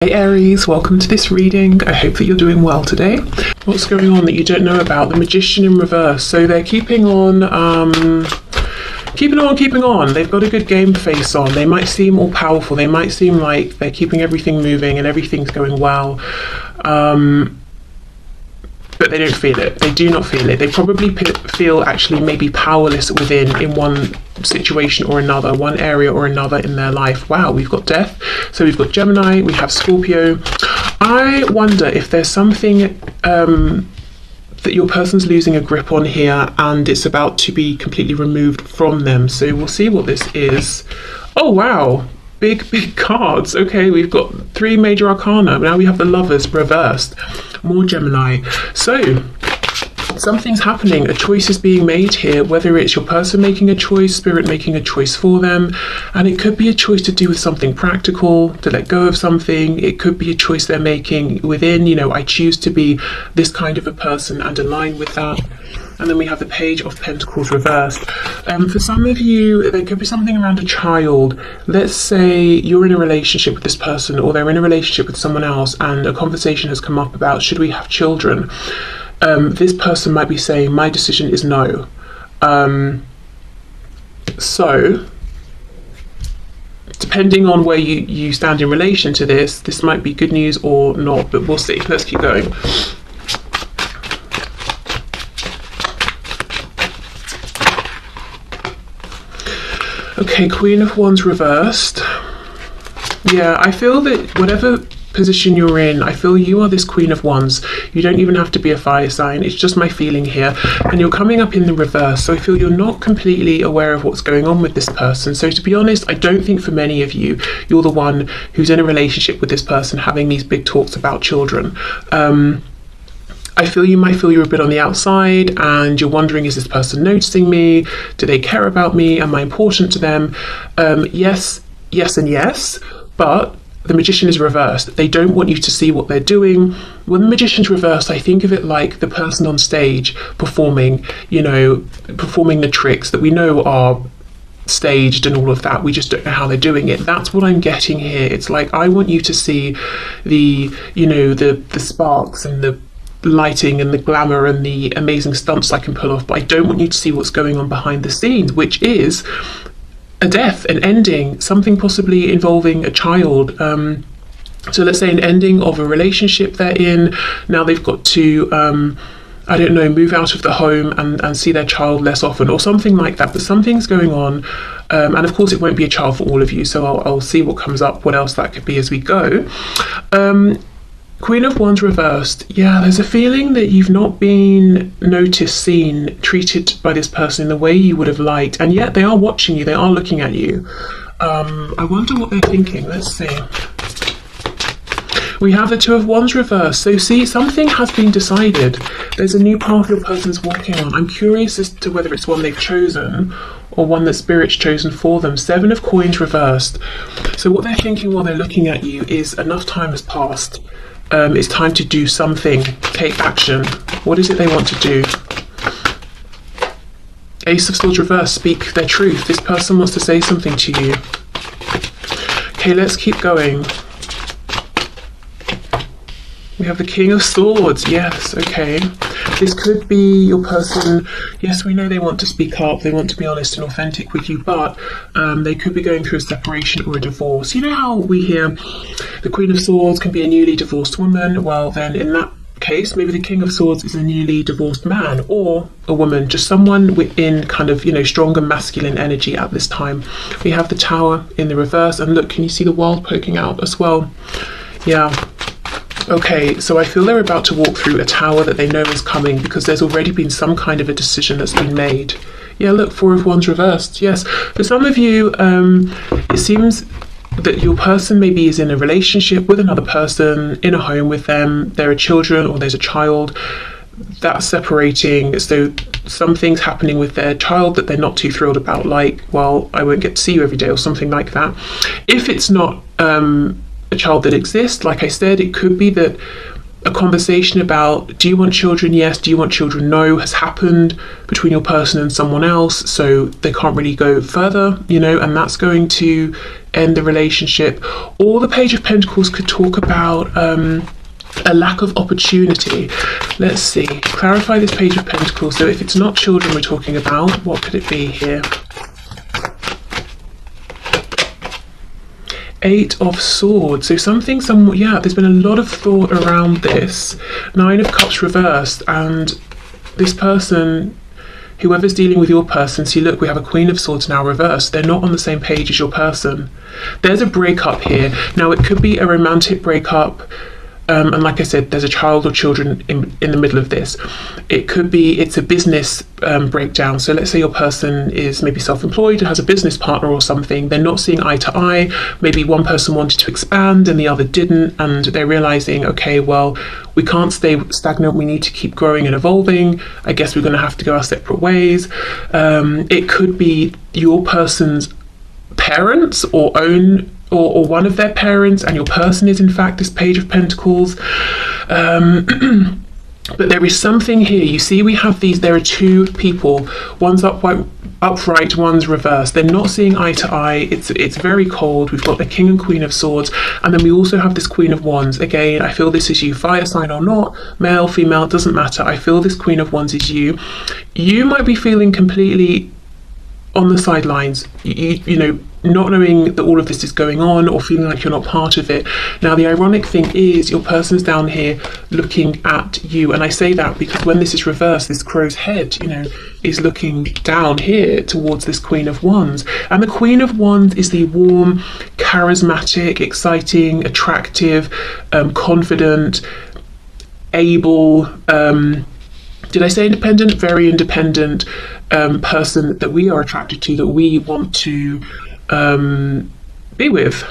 Hey Aries, welcome to this reading. I hope that you're doing well today. What's going on that you don't know about? The Magician in reverse. So they're keeping on. They've got a good game face on. They might seem all powerful. They might seem like they're keeping everything moving and everything's going well. But they don't feel it. They do not feel it. They probably feel actually maybe powerless within in one situation or another, one area or another in their life. Wow, we've got Death. So we've got Gemini, we have Scorpio. I wonder if there's something that your person's losing a grip on here and it's about to be completely removed from them. So we'll see what this is. Oh, wow. Big cards. Okay, we've got 3 major arcana. Now we have the Lovers reversed. More Gemini. So something's happening. A choice is being made here, whether it's your person making a choice, spirit making a choice for them. And it could be a choice to do with something practical, to let go of something. It could be a choice they're making within, I choose to be this kind of a person and align with that. And then we have the Page of Pentacles reversed. For some of you, there could be something around a child. Let's say you're in a relationship with this person or they're in a relationship with someone else and a conversation has come up about, should we have children? This person might be saying, my decision is no. So, depending on where you stand in relation to this might be good news or not, but we'll see. Let's keep going. Okay, Queen of Wands reversed. Yeah, I feel that whatever position you're in, I feel you are this Queen of Wands. You don't even have to be a fire sign. It's just my feeling here. And you're coming up in the reverse. So I feel you're not completely aware of what's going on with this person. So to be honest, I don't think for many of you, you're the one who's in a relationship with this person having these big talks about children. I feel you might feel you're a bit on the outside and you're wondering, is this person noticing me? Do they care about me? Am I important to them? Yes, and yes, but the Magician is reversed. They don't want you to see what they're doing. When the Magician's reversed, I think of it like the person on stage performing, performing the tricks that we know are staged and all of that. We just don't know how they're doing it. That's what I'm getting here. It's like, I want you to see the sparks and the lighting and the glamour and the amazing stunts I can pull off, but I don't want you to see what's going on behind the scenes, which is a death, an ending, something possibly involving a child. So let's say an ending of a relationship they're in. Now they've got to move out of the home and see their child less often or something like that, but something's going on. And of course it won't be a child for all of you, so I'll see what comes up, what else that could be as we go. Queen of Wands reversed. Yeah, there's a feeling that you've not been noticed, seen, treated by this person in the way you would have liked, and yet they are watching you, they are looking at you. I wonder what they're thinking. Let's see. We have the Two of Wands reversed. So see, something has been decided. There's a new path your person's walking on. I'm curious as to whether it's one they've chosen or one that Spirit's chosen for them. 7 of Coins reversed. So what they're thinking while they're looking at you is enough time has passed. It's time to do something, take action. What is it they want to do? Ace of Swords reversed, speak their truth. This person wants to say something to you. Okay, let's keep going. We have the King of Swords. Yes, okay. This could be your person. Yes, we know they want to speak up, they want to be honest and authentic with you, but they could be going through a separation or a divorce. You know how we hear the Queen of Swords can be a newly divorced woman? Well, then in that case, maybe the King of Swords is a newly divorced man or a woman, just someone within kind of, stronger masculine energy at this time. We have the Tower in the reverse, and look, can you see the World poking out as well? Yeah. Okay, so I feel they're about to walk through a tower that they know is coming because there's already been some kind of a decision that's been made. Yeah, look, 4 of Wands reversed. Yes, for some of you, it seems that your person maybe is in a relationship with another person, in a home with them, there are children or there's a child that's separating, so something's happening with their child that they're not too thrilled about, like, well, I won't get to see you every day or something like that. If it's not a child that exists, like I said, it could be that a conversation about, do you want children? Yes. Do you want children? No, has happened between your person and someone else, so they can't really go further, and that's going to end the relationship. Or the Page of Pentacles could talk about a lack of opportunity. Let's see, clarify this Page of Pentacles. So if it's not children we're talking about, what could it be here? Eight of Swords. So something somewhat, yeah, there's been a lot of thought around this. Nine of Cups reversed, and this person, whoever's dealing with your person, see, look, we have a Queen of Swords now reversed. They're not on the same page as your person. There's a breakup here. Now, it could be a romantic breakup. And like I said, there's a child or children in the middle of this. It could be, it's a business breakdown. So let's say your person is maybe self-employed and has a business partner or something. They're not seeing eye to eye. Maybe one person wanted to expand and the other didn't. And they're realizing, okay, well, we can't stay stagnant. We need to keep growing and evolving. I guess we're going to have to go our separate ways. It could be your person's parents or own or one of their parents, and your person is in fact this Page of Pentacles. But there is something here. You see, we have these, there are two people, one's upright, one's reversed. They're not seeing eye to eye. It's very cold. We've got the King and Queen of Swords, and then we also have this Queen of Wands. Again, I feel this is you, fire sign or not, male, female, it doesn't matter. I feel this Queen of Wands is you. You might be feeling completely on the sidelines, you know, not knowing that all of this is going on, or feeling like you're not part of it. Now, the ironic thing is your person's down here looking at you, and I say that because when this is reversed, this crow's head, you know, is looking down here towards this Queen of Wands. And the Queen of Wands is the warm, charismatic, exciting, attractive, confident, able, did I say independent? Very independent person that we are attracted to, that we want to be with.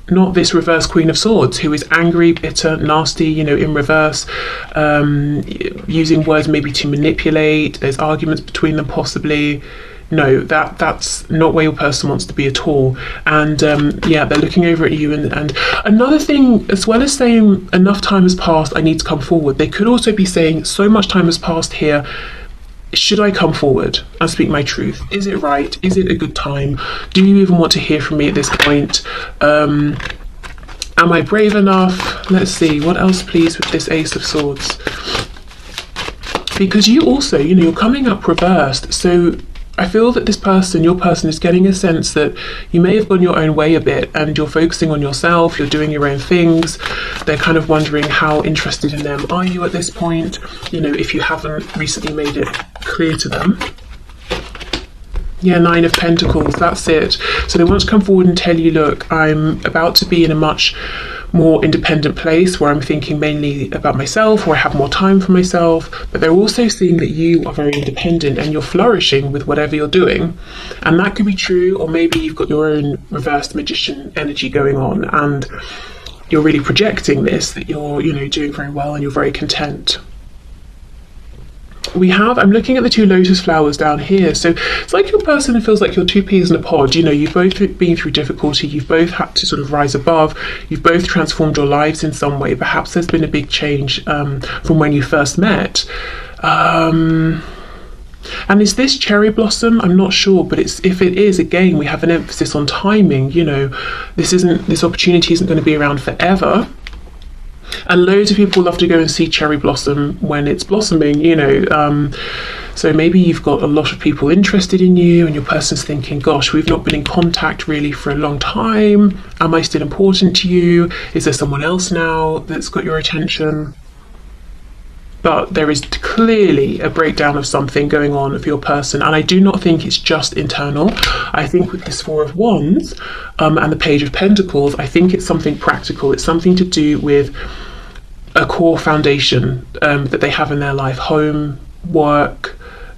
Not this reverse Queen of Swords who is angry, bitter, nasty, you know, in reverse, using words maybe to manipulate. There's arguments between them possibly. No, that's not where your person wants to be at all. And yeah, they're looking over at you. And another thing, as well as saying enough time has passed, I need to come forward, they could also be saying so much time has passed here. Should I come forward and speak my truth? Is it right? Is it a good time? Do you even want to hear from me at this point? Am I brave enough? Let's see, what else please with this Ace of Swords? Because you also, you know, you're coming up reversed. So I feel that this person, your person, is getting a sense that you may have gone your own way a bit and you're focusing on yourself, you're doing your own things. They're kind of wondering how interested in them are you at this point, you know, if you haven't recently made it clear to them. Yeah, Nine of Pentacles, that's it. So they want to come forward and tell you, look, I'm about to be in a much more independent place where I'm thinking mainly about myself, or I have more time for myself. But they're also seeing that you are very independent and you're flourishing with whatever you're doing. And that could be true, or maybe you've got your own reversed magician energy going on and you're really projecting this, that you're, you know, doing very well and you're very content. We have, I'm looking at the two lotus flowers down here. So it's like your person feels like you're two peas in a pod. You know, you've both been through difficulty. You've both had to sort of rise above. You've both transformed your lives in some way. Perhaps there's been a big change from when you first met. And is this cherry blossom? I'm not sure, but if it is, again, we have an emphasis on timing. You know, this opportunity isn't going to be around forever. And loads of people love to go and see cherry blossom when it's blossoming, you know. So maybe you've got a lot of people interested in you and your person's thinking, gosh, we've not been in contact really for a long time. Am I still important to you? Is there someone else now that's got your attention? But there is clearly a breakdown of something going on for your person. And I do not think it's just internal. I think with this Four of Wands and the Page of Pentacles, I think it's something practical. It's something to do with a core foundation that they have in their life. Home, work,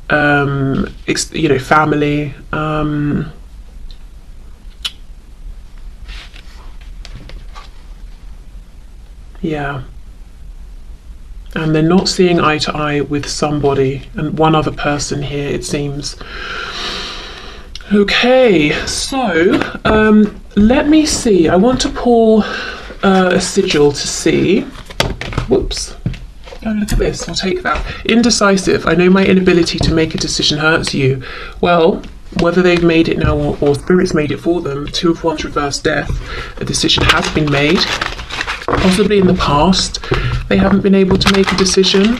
you know, family. Yeah. And they're not seeing eye to eye with somebody, and one other person here, it seems. Okay, so let me see. I want to pull a sigil to see. Whoops. Oh, look at this. I'll take that. Indecisive. I know my inability to make a decision hurts you. Well, whether they've made it now or Spirit's made it for them. Two of Wands reversed, Death. A decision has been made. Possibly in the past, they haven't been able to make a decision.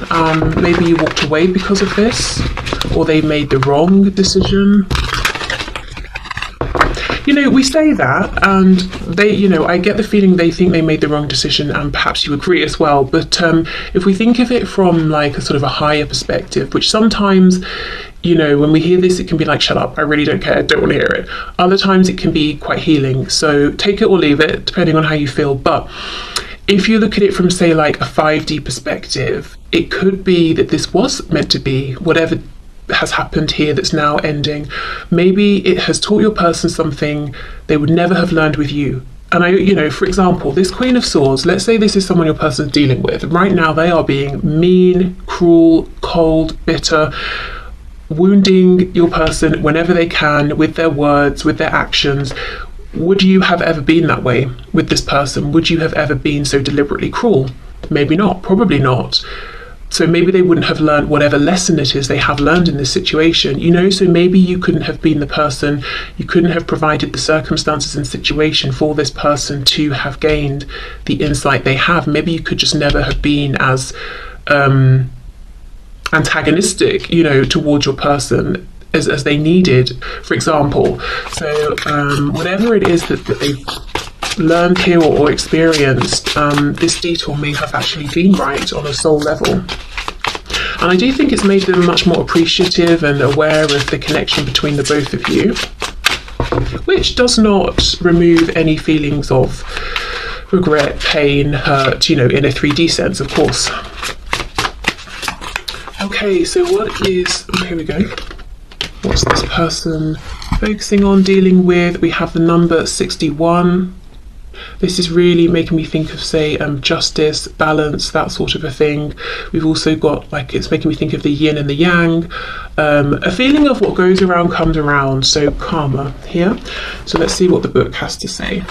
Maybe you walked away because of this, or they made the wrong decision. You know, we say that, and they, you know, I get the feeling they think they made the wrong decision, and perhaps you agree as well. But if we think of it from like a sort of a higher perspective, which sometimes, you know, when we hear this, it can be like, shut up, I really don't care, I don't want to hear it. Other times it can be quite healing. So take it or leave it, depending on how you feel. But if you look at it from, say, like a 5D perspective, it could be that this was meant to be whatever has happened here that's now ending. Maybe it has taught your person something they would never have learned with you. And I, you know, for example, this Queen of Swords, let's say this is someone your person's dealing with. Right now they are being mean, cruel, cold, bitter, wounding your person whenever they can with their words, with their actions. Would you have ever been that way with this person? Would you have ever been so deliberately cruel? Maybe not, probably not. So maybe they wouldn't have learned whatever lesson it is they have learned in this situation, you know, so maybe you couldn't have been the person, you couldn't have provided the circumstances and situation for this person to have gained the insight they have. Maybe you could just never have been as antagonistic, you know, towards your person as they needed, for example. So whatever it is that they've learned here or experienced, this detour may have actually been right on a soul level. And I do think it's made them much more appreciative and aware of the connection between the both of you, which does not remove any feelings of regret, pain, hurt, you know, in a 3D sense, of course. Okay, so what is, here we go. What's this person focusing on, dealing with? We have the number 61. This is really making me think of, say, justice, balance, that sort of a thing. We've also got, like, it's making me think of the yin and the yang. A feeling of what goes around comes around, so karma here. So let's see what the book has to say.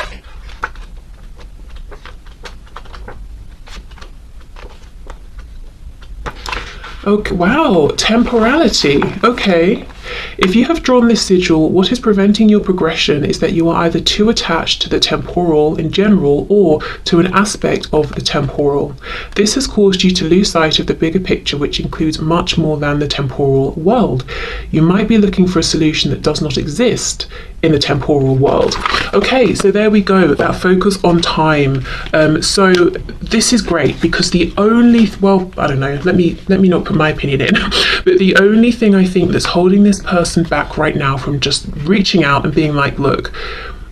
Okay, wow, temporality. Okay. If you have drawn this sigil, what is preventing your progression is that you are either too attached to the temporal in general or to an aspect of the temporal. This has caused you to lose sight of the bigger picture, which includes much more than the temporal world. You might be looking for a solution that does not exist in the temporal world. Okay, so there we go, that focus on time. So this is great because the only, well, I don't know, let me not put my opinion in, but the only thing I think that's holding this person back right now from just reaching out and being like, look,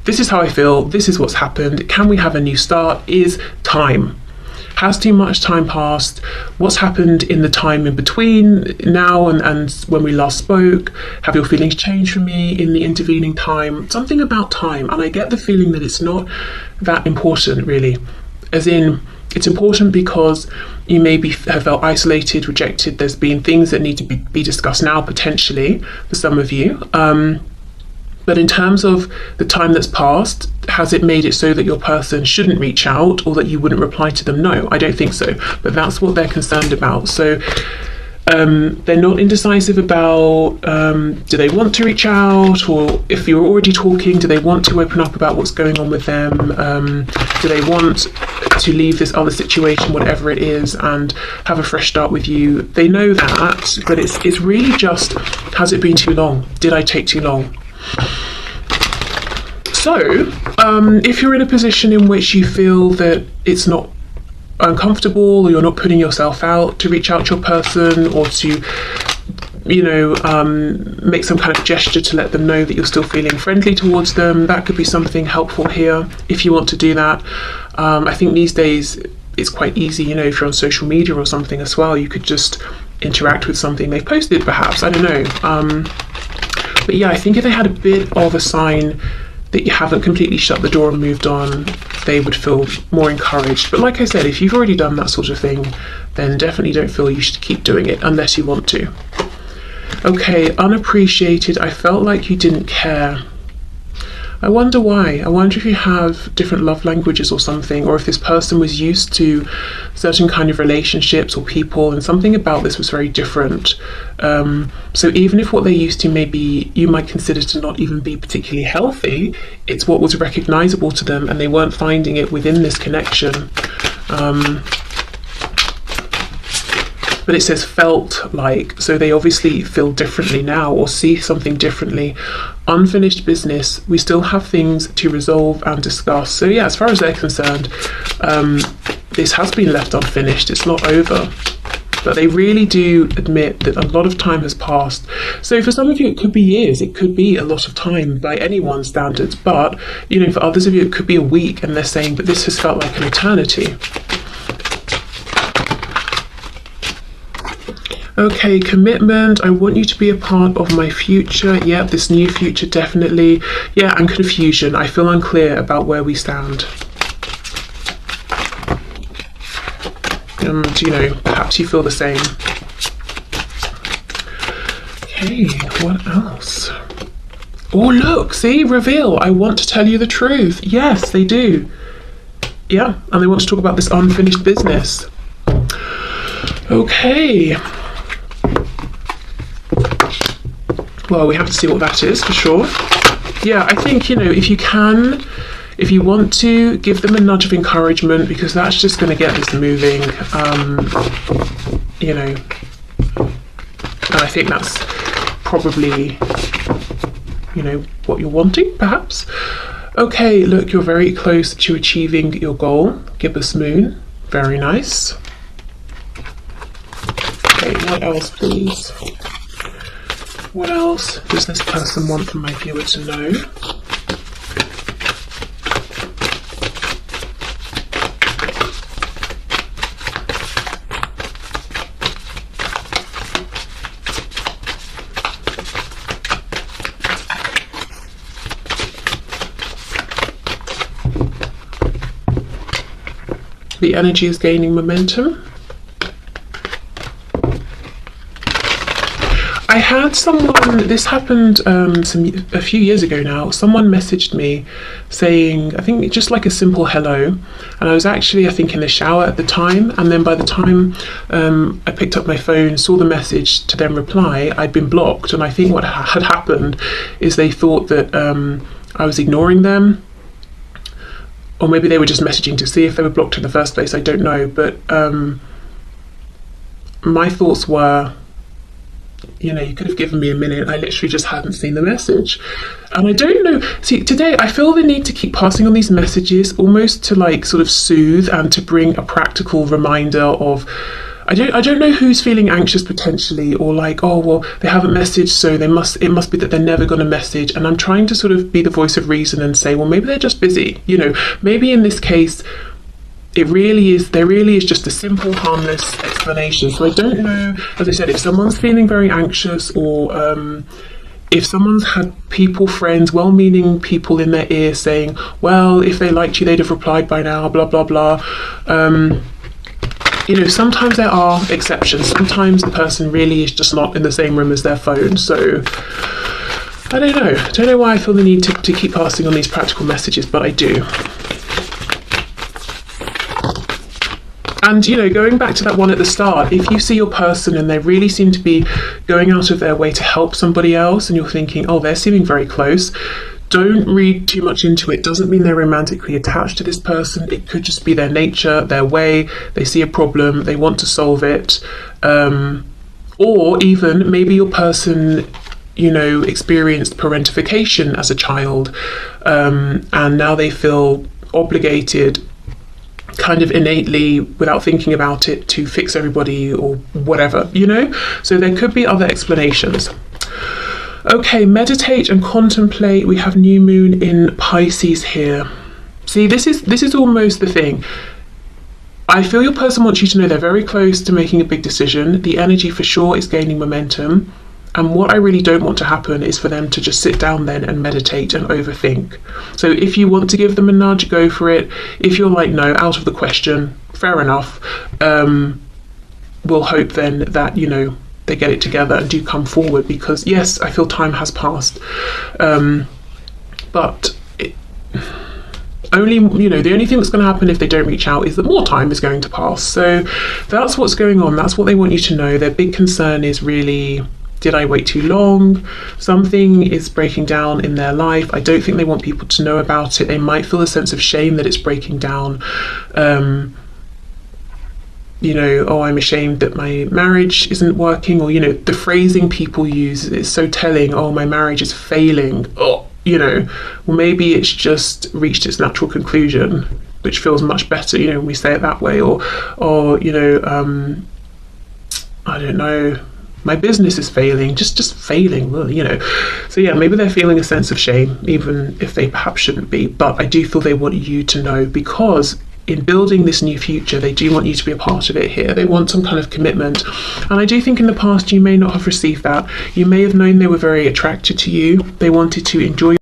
this is how I feel, this is what's happened, can we have a new start, is time. Has too much time passed? What's happened in the time in between now and when we last spoke? Have your feelings changed for me in the intervening time? Something about time, and I get the feeling that it's not that important really. As in, it's important because you maybe have felt isolated, rejected. There's been things that need to be discussed now, potentially, for some of you. But in terms of the time that's passed, has it made it so that your person shouldn't reach out or that you wouldn't reply to them? No, I don't think so. But that's what they're concerned about. So they're not indecisive about do they want to reach out, or if you're already talking, do they want to open up about what's going on with them? Do they want to leave this other situation, whatever it is, and have a fresh start with you? They know that, but it's really just, has it been too long? Did I take too long? So, if you're in a position in which you feel that it's not uncomfortable, or you're not putting yourself out to reach out to your person, or to, you know, make some kind of gesture to let them know that you're still feeling friendly towards them, that could be something helpful here if you want to do that. I think these days it's quite easy, you know, if you're on social media or something as well, you could just interact with something they've posted perhaps, I don't know. But yeah, I think if they had a bit of a sign that you haven't completely shut the door and moved on, they would feel more encouraged. But like I said, if you've already done that sort of thing, then definitely don't feel you should keep doing it unless you want to. Okay, unappreciated. I felt like you didn't care. I wonder why. I wonder if you have different love languages or something, or if this person was used to certain kind of relationships or people, and something about this was very different. So even if what they're used to maybe you might consider to not even be particularly healthy, it's what was recognizable to them, and they weren't finding it within this connection. But it says felt like, so they obviously feel differently now or see something differently. Unfinished business, we still have things to resolve and discuss. So yeah, as far as they're concerned, this has been left unfinished, it's not over. But they really do admit that a lot of time has passed. So for some of you it could be years, it could be a lot of time by anyone's standards, but you know, for others of you it could be a week, and they're saying, but this has felt like an eternity. Okay, commitment. I want you to be a part of my future. Yeah, this new future, definitely. Yeah, and confusion. I feel unclear about where we stand. And, you know, perhaps you feel the same. Okay, what else? Oh, look, see, reveal. I want to tell you the truth. Yes, they do. Yeah, and they want to talk about this unfinished business. Okay. Well, we have to see what that is for sure. Yeah, I think, you know, if you can, if you want to, give them a nudge of encouragement, because that's just going to get this moving, you know, and I think that's probably, you know, what you're wanting, perhaps. Okay, look, you're very close to achieving your goal. Gibbous moon, very nice. Okay, what else, please? What else does this person want from my viewer to know? The energy is gaining momentum. I had someone, this happened a few years ago now, someone messaged me saying, I think just like a simple hello, and I was actually, I think, in the shower at the time, and then by the time I picked up my phone, saw the message to then reply, I'd been blocked, and I think what had happened is they thought that I was ignoring them, or maybe they were just messaging to see if they were blocked in the first place, I don't know, but my thoughts were, you know, you could have given me a minute. I literally just hadn't seen the message. And I don't know, see, today I feel the need to keep passing on these messages, almost to like sort of soothe and to bring a practical reminder of, I don't know who's feeling anxious potentially, or like, oh well, they haven't messaged, so it must be that they're never going to message. And I'm trying to sort of be the voice of reason and say, well, maybe they're just busy, you know, maybe in this case there really is just a simple, harmless explanation. So I don't know, as I said, if someone's feeling very anxious, or if someone's had people, friends, well-meaning people in their ear saying, well, if they liked you, they'd have replied by now, blah, blah, blah. You know, sometimes there are exceptions. Sometimes the person really is just not in the same room as their phone. So I don't know why I feel the need to keep passing on these practical messages, but I do. And, you know, going back to that one at the start, if you see your person and they really seem to be going out of their way to help somebody else, and you're thinking, oh, they're seeming very close, don't read too much into it. Doesn't mean they're romantically attached to this person. It could just be their nature, their way. They see a problem, they want to solve it. Or even maybe your person, you know, experienced parentification as a child, and now they feel obligated, kind of innately, without thinking about it, to fix everybody or whatever, you know. So there could be other explanations. Okay, meditate and contemplate. We have new moon in Pisces here. See, this is almost the thing. I feel your person wants you to know they're very close to making a big decision. The energy for sure is gaining momentum. And what I really don't want to happen is for them to just sit down then and meditate and overthink. So if you want to give them a nudge, go for it. If you're like, no, out of the question, fair enough. We'll hope then that, you know, they get it together and do come forward, because yes, I feel time has passed. But only, you know, the only thing that's going to happen if they don't reach out is that more time is going to pass. So that's what's going on. That's what they want you to know. Their big concern is really, did I wait too long? Something is breaking down in their life. I don't think they want people to know about it. They might feel a sense of shame that it's breaking down. You know, oh, I'm ashamed that my marriage isn't working, or, you know, the phrasing people use is so telling. Oh, my marriage is failing. Oh, you know, well, maybe it's just reached its natural conclusion, which feels much better, you know, when we say it that way. Or you know, I don't know, my business is failing, just failing, you know. So yeah, maybe they're feeling a sense of shame, even if they perhaps shouldn't be. But I do feel they want you to know, because in building this new future, they do want you to be a part of it here. They want some kind of commitment. And I do think in the past you may not have received that. You may have known they were very attracted to you. They wanted to enjoy